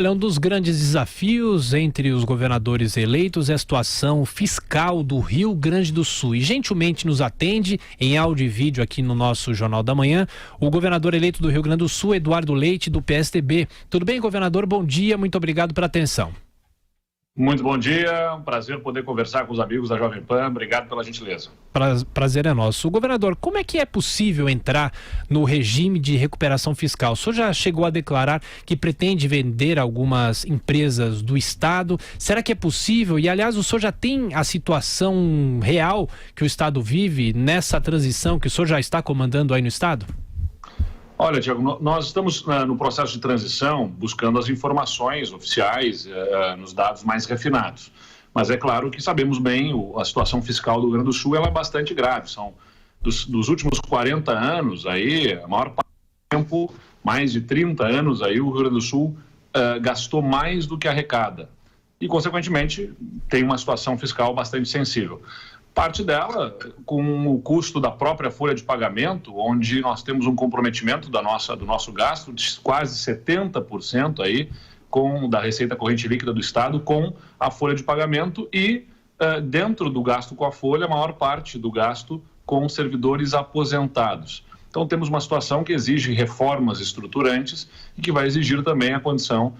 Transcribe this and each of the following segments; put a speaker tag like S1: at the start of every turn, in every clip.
S1: Olha, um dos grandes desafios entre os governadores eleitos é a situação fiscal do Rio Grande do Sul. E gentilmente nos atende em áudio e vídeo aqui no nosso Jornal da Manhã o governador eleito do Rio Grande do Sul, Eduardo Leite, do PSDB. Tudo bem, governador? Bom dia, muito obrigado pela atenção.
S2: Muito bom dia, um prazer poder conversar com os amigos da Jovem Pan, obrigado pela gentileza.
S1: Prazer é nosso. Governador, como é que é possível entrar no regime de recuperação fiscal? O senhor já chegou a declarar que pretende vender algumas empresas do Estado. Será que é possível? E, aliás, o senhor já tem a situação real que o Estado vive nessa transição que o senhor já está comandando aí no Estado?
S2: Olha, Tiago, nós estamos no processo de transição buscando as informações oficiais nos dados mais refinados. Mas é claro que sabemos bem a situação fiscal do Rio Grande do Sul ela é bastante grave. São dos últimos 40 anos, aí, a maior parte do tempo, mais de 30 anos, aí, o Rio Grande do Sul gastou mais do que arrecada. E, consequentemente, tem uma situação fiscal bastante sensível. Parte dela com o custo da própria folha de pagamento, onde nós temos um comprometimento do nosso gasto de quase 70% aí, da receita corrente líquida do Estado com a folha de pagamento e, dentro do gasto com a folha, a maior parte do gasto com servidores aposentados. Então, temos uma situação que exige reformas estruturantes e que vai exigir também a condição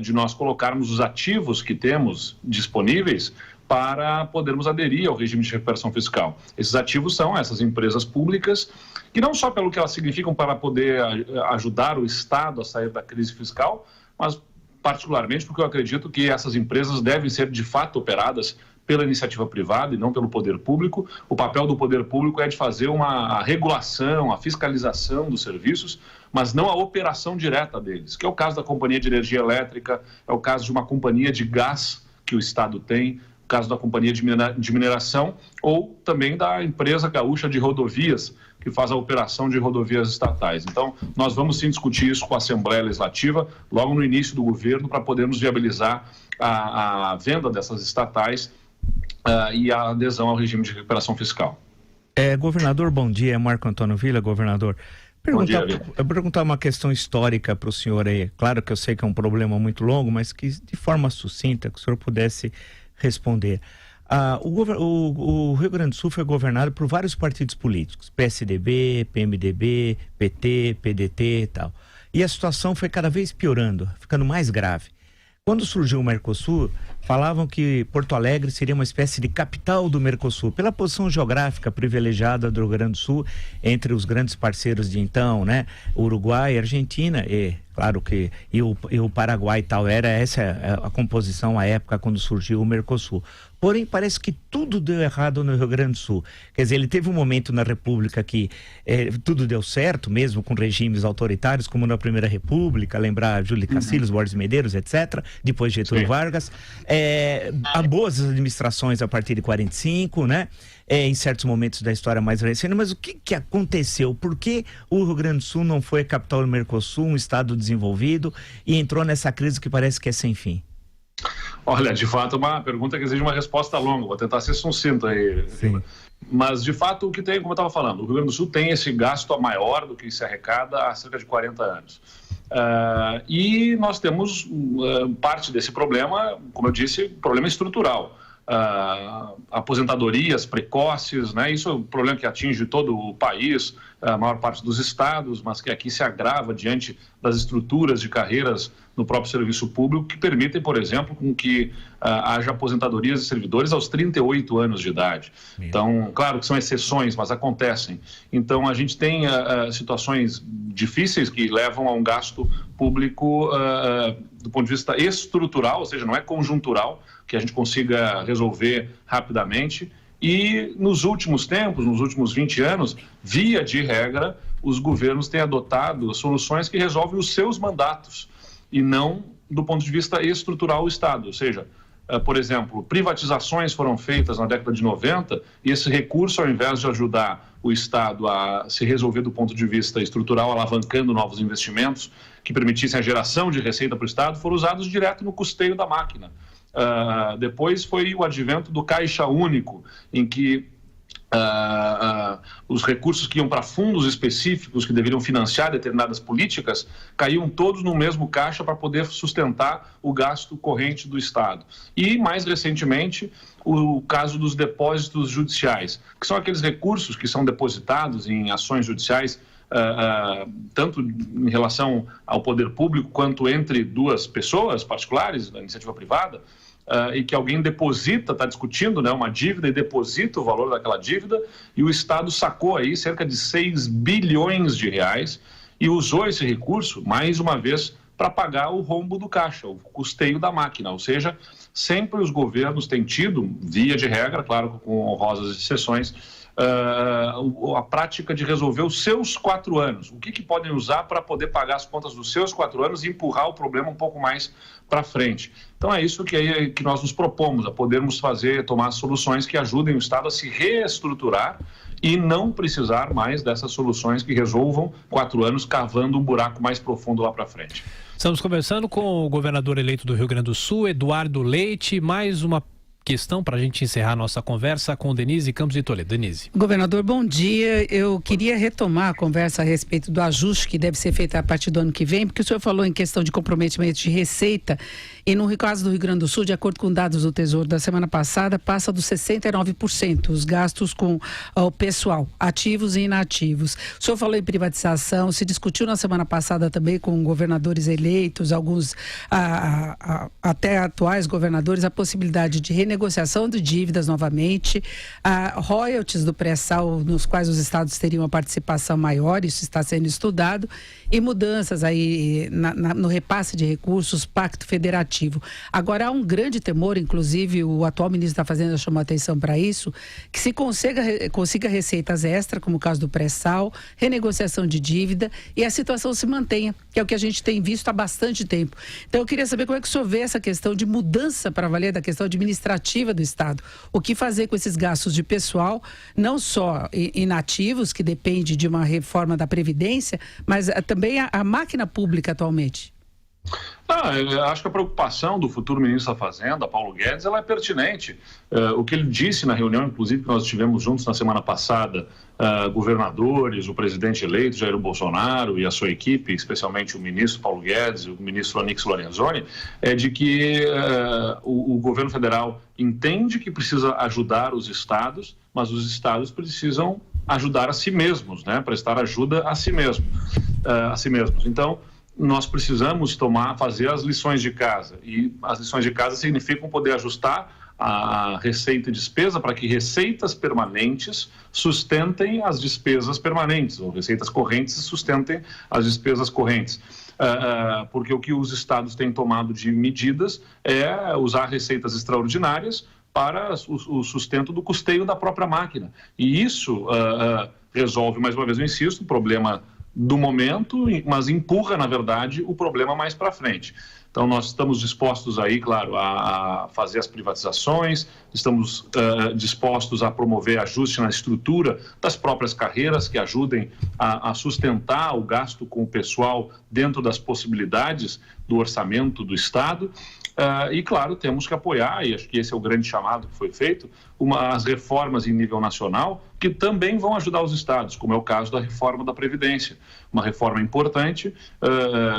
S2: de nós colocarmos os ativos que temos disponíveis para podermos aderir ao regime de recuperação fiscal. Esses ativos são essas empresas públicas, que não só pelo que elas significam para poder ajudar o Estado a sair da crise fiscal, mas particularmente porque eu acredito que essas empresas devem ser de fato operadas pela iniciativa privada e não pelo poder público. O papel do poder público é de fazer a regulação, a fiscalização dos serviços, mas não a operação direta deles, que é o caso da Companhia de Energia Elétrica, é o caso de uma companhia de gás que o Estado tem, o caso da Companhia de Mineração ou também da empresa gaúcha de rodovias, que faz a operação de rodovias estatais. Então, nós vamos sim discutir isso com a Assembleia Legislativa, logo no início do governo, para podermos viabilizar a venda dessas estatais e a adesão ao regime de recuperação fiscal.
S3: Governador, bom dia. Marco Antônio Villa, governador. Perguntar uma questão histórica para o senhor aí. Claro que eu sei que é um problema muito longo, mas que de forma sucinta, que o senhor pudesse responder. O Rio Grande do Sul foi governado por vários partidos políticos, PSDB, PMDB, PT, PDT e tal. E a situação foi cada vez piorando, ficando mais grave. Quando surgiu o Mercosul, falavam que Porto Alegre seria uma espécie de capital do Mercosul, pela posição geográfica privilegiada do Rio Grande do Sul entre os grandes parceiros de então, né? Uruguai, Argentina e, claro que, e o Paraguai e tal. Era essa a composição à época quando surgiu o Mercosul. Porém, parece que tudo deu errado no Rio Grande do Sul. Quer dizer, ele teve um momento na República que tudo deu certo, mesmo com regimes autoritários, como na Primeira República, lembrar Júlio Cacilhos, Borges Medeiros, etc., depois Getúlio Vargas. Há boas administrações a partir de 45, né? Em certos momentos da história mais recente, mas o que aconteceu? Por que o Rio Grande do Sul não foi a capital do Mercosul, um estado desenvolvido, e entrou nessa crise que parece que é sem fim?
S2: Olha, de fato, uma pergunta que exige uma resposta longa, vou tentar ser sucinto aí. Sim. Mas, de fato, o que tem, como eu estava falando, o Rio Grande do Sul tem esse gasto maior do que se arrecada há cerca de 40 anos. E nós temos parte desse problema, como eu disse, problema estrutural. Aposentadorias precoces, né? Isso é um problema que atinge todo o país, a maior parte dos estados, mas que aqui se agrava diante das estruturas de carreiras no próprio serviço público, que permitem, por exemplo, com que haja aposentadorias de servidores aos 38 anos de idade. Então, claro que são exceções, mas acontecem. Então, a gente tem situações difíceis que levam a um gasto público do ponto de vista estrutural, ou seja, não é conjuntural, que a gente consiga resolver rapidamente. E nos últimos tempos, nos últimos 20 anos, via de regra, os governos têm adotado soluções que resolvem os seus mandatos e não do ponto de vista estrutural o Estado. Ou seja, por exemplo, privatizações foram feitas na década de 90 e esse recurso, ao invés de ajudar o Estado a se resolver do ponto de vista estrutural, alavancando novos investimentos que permitissem a geração de receita para o Estado, foram usados direto no custeio da máquina. Depois foi o advento do Caixa Único, em que os recursos que iam para fundos específicos que deveriam financiar determinadas políticas caíam todos no mesmo caixa para poder sustentar o gasto corrente do Estado. E, mais recentemente, o caso dos depósitos judiciais, que são aqueles recursos que são depositados em ações judiciais, tanto em relação ao poder público quanto entre duas pessoas particulares, da iniciativa privada, e que alguém deposita, está discutindo, né, uma dívida e deposita o valor daquela dívida, e o Estado sacou aí cerca de 6 bilhões de reais e usou esse recurso, mais uma vez, para pagar o rombo do caixa, o custeio da máquina. Ou seja, sempre os governos têm tido, via de regra, claro, com honrosas exceções, a prática de resolver os seus 4 anos. O que podem usar para poder pagar as contas dos seus 4 anos e empurrar o problema um pouco mais para frente. Então é isso que nós nos propomos, a podermos tomar soluções que ajudem o Estado a se reestruturar e não precisar mais dessas soluções que resolvam 4 anos cavando um buraco mais profundo lá para frente.
S1: Estamos conversando com o governador eleito do Rio Grande do Sul, Eduardo Leite. Mais uma questão para a gente encerrar a nossa conversa com Denise Campos de Toledo. Denise.
S4: Governador, bom dia. Eu queria retomar a conversa a respeito do ajuste que deve ser feito a partir do ano que vem, porque o senhor falou em questão de comprometimento de receita e no caso do Rio Grande do Sul, de acordo com dados do Tesouro da semana passada, passa dos 69% os gastos com o pessoal, ativos e inativos. O senhor falou em privatização, se discutiu na semana passada também com governadores eleitos, alguns até atuais governadores, a possibilidade de renegociação de dívidas novamente, royalties do pré-sal nos quais os estados teriam uma participação maior, isso está sendo estudado, e mudanças aí no repasse de recursos, pacto federativo. Agora há um grande temor, inclusive o atual ministro da Fazenda chamou atenção para isso, que se consiga receitas extras, como o caso do pré-sal, renegociação de dívida e a situação se mantenha, que é o que a gente tem visto há bastante tempo. Então eu queria saber como é que o senhor vê essa questão de mudança para valer da questão administrativa do Estado. O que fazer com esses gastos de pessoal, não só inativos, que depende de uma reforma da Previdência, mas também a máquina pública atualmente?
S2: Eu acho que a preocupação do futuro ministro da Fazenda, Paulo Guedes, ela é pertinente. O que ele disse na reunião, inclusive, que nós estivemos juntos na semana passada, governadores, o presidente eleito, Jair Bolsonaro, e a sua equipe, especialmente o ministro Paulo Guedes e o ministro Onyx Lorenzoni, é de que o governo federal entende que precisa ajudar os estados, mas os estados precisam ajudar a si mesmos, né? Prestar ajuda a si mesmos. Então, nós precisamos fazer as lições de casa, e as lições de casa significam poder ajustar a receita e despesa para que receitas permanentes sustentem as despesas permanentes, ou receitas correntes sustentem as despesas correntes. Porque o que os estados têm tomado de medidas é usar receitas extraordinárias para o sustento do custeio da própria máquina. E isso resolve, mais uma vez eu insisto, o problema do momento, mas empurra, na verdade, o problema mais para frente. Então, nós estamos dispostos aí, claro, a fazer as privatizações, estamos dispostos a promover ajuste na estrutura das próprias carreiras que ajudem a sustentar o gasto com o pessoal dentro das possibilidades do orçamento do Estado. E, claro, temos que apoiar, e acho que esse é o grande chamado que foi feito, as reformas em nível nacional que também vão ajudar os estados, como é o caso da reforma da Previdência. Uma reforma importante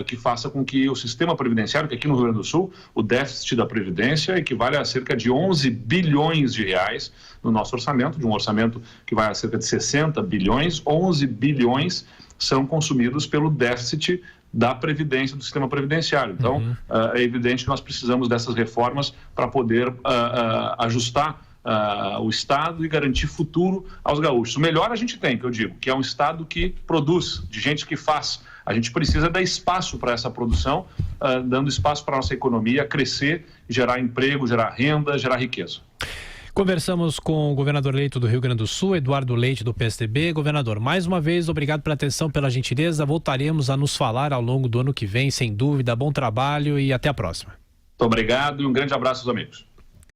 S2: que faça com que o sistema previdenciário, que aqui no Rio Grande do Sul, o déficit da Previdência equivale a cerca de 11 bilhões de reais no nosso orçamento, de um orçamento que vai a cerca de 60 bilhões, 11 bilhões são consumidos pelo déficit da Previdência, do sistema previdenciário. Então, é evidente que nós precisamos dessas reformas para poder ajustar o Estado e garantir futuro aos gaúchos. O melhor a gente tem, que eu digo, que é um Estado que produz, de gente que faz. A gente precisa dar espaço para essa produção, dando espaço para a nossa economia crescer, gerar emprego, gerar renda, gerar riqueza.
S1: Conversamos com o governador eleito do Rio Grande do Sul, Eduardo Leite, do PSDB. Governador, mais uma vez, obrigado pela atenção, pela gentileza. Voltaremos a nos falar ao longo do ano que vem, sem dúvida. Bom trabalho e até a próxima.
S2: Muito obrigado e um grande abraço aos amigos.